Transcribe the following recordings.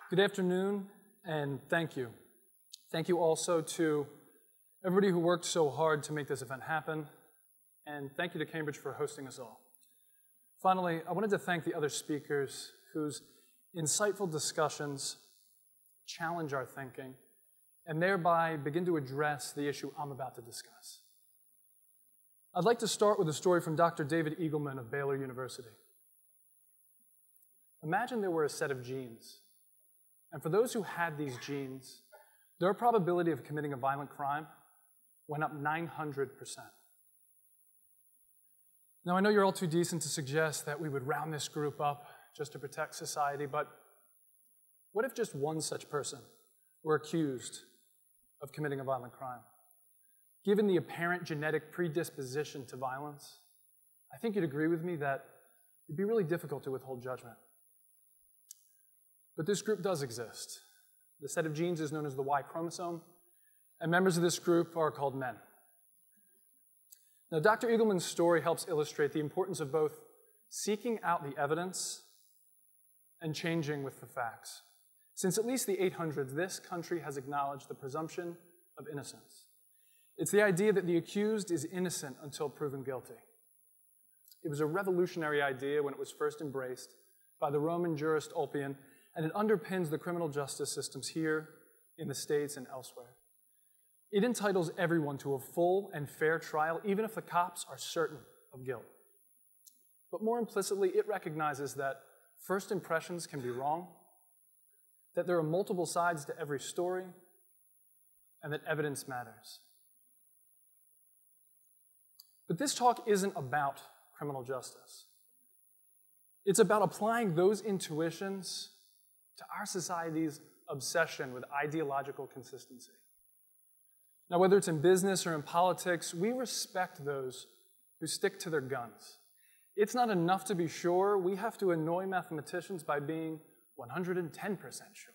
Good afternoon, and thank you. Thank you also to everybody who worked so hard to make this event happen, and thank you to Cambridge for hosting us all. Finally, I wanted to thank the other speakers whose insightful discussions challenge our thinking and thereby begin to address the issue I'm about to discuss. I'd like to start with a story from Dr. David Eagleman of Baylor University. Imagine there were a set of genes, and for those who had these genes, their probability of committing a violent crime went up 900%. Now, I know you're all too decent to suggest that we would round this group up just to protect society, but what if just one such person were accused of committing a violent crime? Given the apparent genetic predisposition to violence, I think you'd agree with me that it'd be really difficult to withhold judgment. But this group does exist. The set of genes is known as the Y chromosome, and members of this group are called men. Now, Dr. Eagleman's story helps illustrate the importance of both seeking out the evidence and changing with the facts. Since at least the 800s, this country has acknowledged the presumption of innocence. It's the idea that the accused is innocent until proven guilty. It was a revolutionary idea when it was first embraced by the Roman jurist Ulpian, and it underpins the criminal justice systems here in the States and elsewhere. It entitles everyone to a full and fair trial, even if the cops are certain of guilt. But more implicitly, it recognizes that first impressions can be wrong, that there are multiple sides to every story, and that evidence matters. But this talk isn't about criminal justice. It's about applying those intuitions to our society's obsession with ideological consistency. Now, whether it's in business or in politics, we respect those who stick to their guns. It's not enough to be sure. We have to annoy mathematicians by being 110% sure.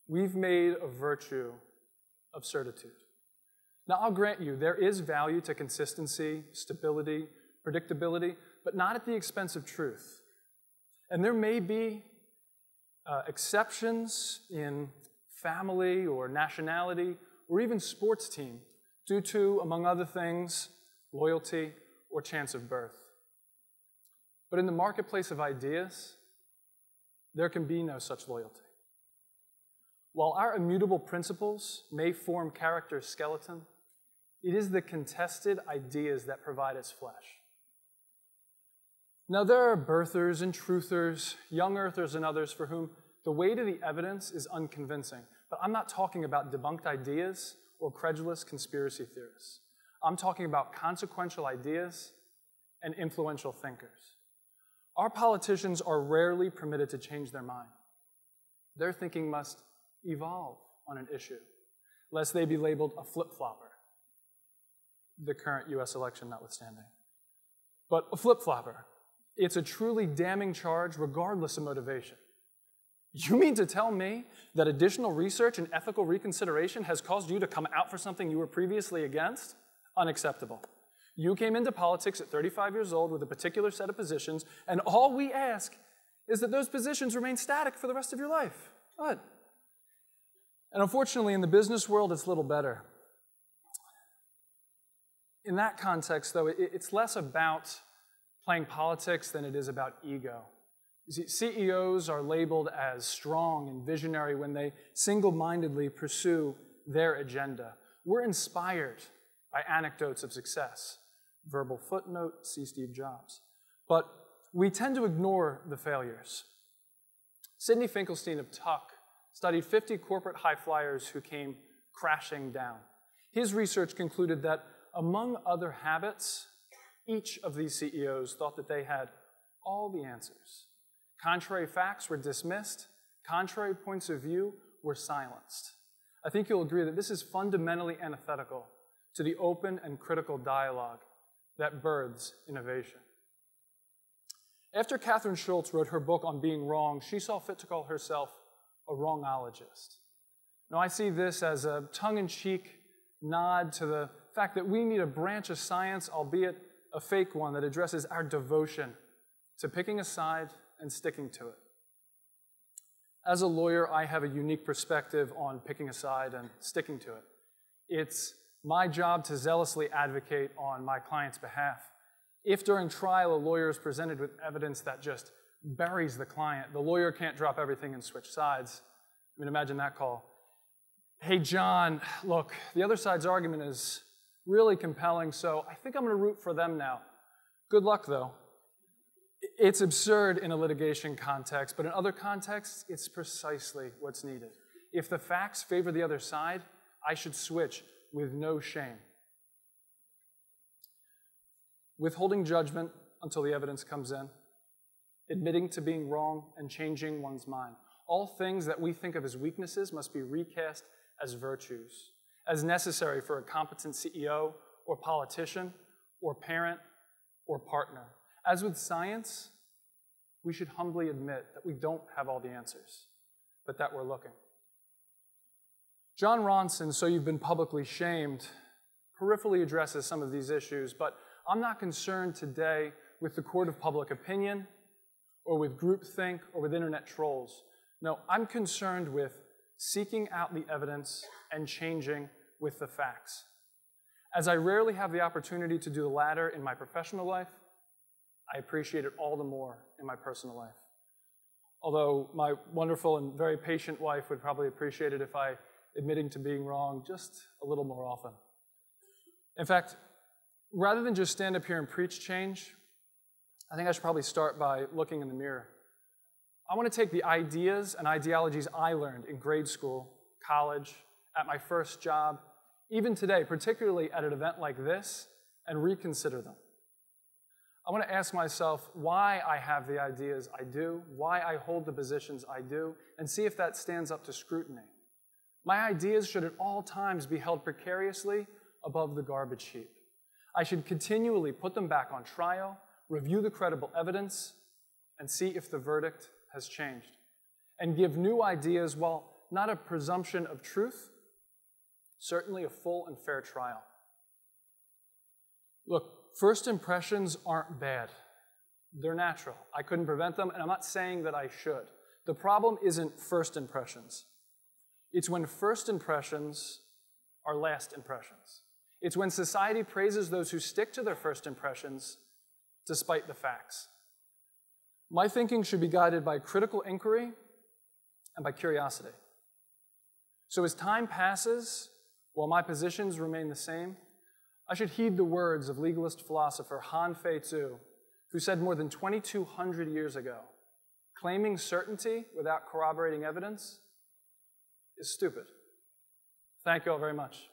We've made a virtue of certitude. Now, I'll grant you, there is value to consistency, stability, predictability, but not at the expense of truth. And there may be exceptions in family or nationality or even sports team due to, among other things, loyalty or chance of birth. But in the marketplace of ideas, there can be no such loyalty. While our immutable principles may form character's skeleton, it is the contested ideas that provide its flesh. Now, there are birthers and truthers, young earthers and others for whom the weight of the evidence is unconvincing. But I'm not talking about debunked ideas or credulous conspiracy theorists. I'm talking about consequential ideas and influential thinkers. Our politicians are rarely permitted to change their mind. Their thinking must evolve on an issue, lest they be labeled a flip-flopper, the current US election notwithstanding. But a flip-flopper, it's a truly damning charge regardless of motivation. You mean to tell me that additional research and ethical reconsideration has caused you to come out for something you were previously against? Unacceptable. You came into politics at 35 years old with a particular set of positions, and all we ask is that those positions remain static for the rest of your life. Good. And unfortunately, in the business world, it's a little better. In that context, though, it's less about playing politics than it is about ego. You see, CEOs are labeled as strong and visionary when they single-mindedly pursue their agenda. We're inspired by anecdotes of success. Verbal footnote, see Steve Jobs. But we tend to ignore the failures. Sidney Finkelstein of Tuck studied 50 corporate high flyers who came crashing down. His research concluded that among other habits, each of these CEOs thought that they had all the answers. Contrary facts were dismissed. Contrary points of view were silenced. I think you'll agree that this is fundamentally antithetical to the open and critical dialogue that births innovation. After Catherine Schultz wrote her book on being wrong, she saw fit to call herself a wrongologist. Now, I see this as a tongue-in-cheek nod to the fact that we need a branch of science, albeit a fake one, that addresses our devotion to picking a side and sticking to it. As a lawyer, I have a unique perspective on picking a side and sticking to it. It's my job to zealously advocate on my client's behalf. If during trial a lawyer is presented with evidence that just buries the client, the lawyer can't drop everything and switch sides. I mean, imagine that call. Hey, John, look, the other side's argument is really compelling, so I think I'm going to root for them now. Good luck, though. It's absurd in a litigation context, but in other contexts, it's precisely what's needed. If the facts favor the other side, I should switch with no shame. Withholding judgment until the evidence comes in, admitting to being wrong and changing one's mind. All things that we think of as weaknesses must be recast as virtues, as necessary for a competent CEO or politician or parent or partner. As with science, we should humbly admit that we don't have all the answers, but that we're looking. John Ronson, So You've Been Publicly Shamed, peripherally addresses some of these issues, but I'm not concerned today with the court of public opinion or with groupthink or with internet trolls. No, I'm concerned with seeking out the evidence and changing with the facts. As I rarely have the opportunity to do the latter in my professional life, I appreciate it all the more in my personal life. Although my wonderful and very patient wife would probably appreciate it if I admitting to being wrong just a little more often. In fact, rather than just stand up here and preach change, I think I should probably start by looking in the mirror. I want to take the ideas and ideologies I learned in grade school, college, at my first job, even today, particularly at an event like this, and reconsider them. I want to ask myself why I have the ideas I do, why I hold the positions I do, and see if that stands up to scrutiny. My ideas should at all times be held precariously above the garbage heap. I should continually put them back on trial, review the credible evidence, and see if the verdict has changed. And give new ideas, while not a presumption of truth, certainly a full and fair trial. Look, first impressions aren't bad. They're natural. I couldn't prevent them, and I'm not saying that I should. The problem isn't first impressions. It's when first impressions are last impressions. It's when society praises those who stick to their first impressions despite the facts. My thinking should be guided by critical inquiry and by curiosity. So as time passes, while my positions remain the same, I should heed the words of legalist philosopher Han Fei Tzu, who said more than 2,200 years ago, claiming certainty without corroborating evidence is stupid. Thank you all very much.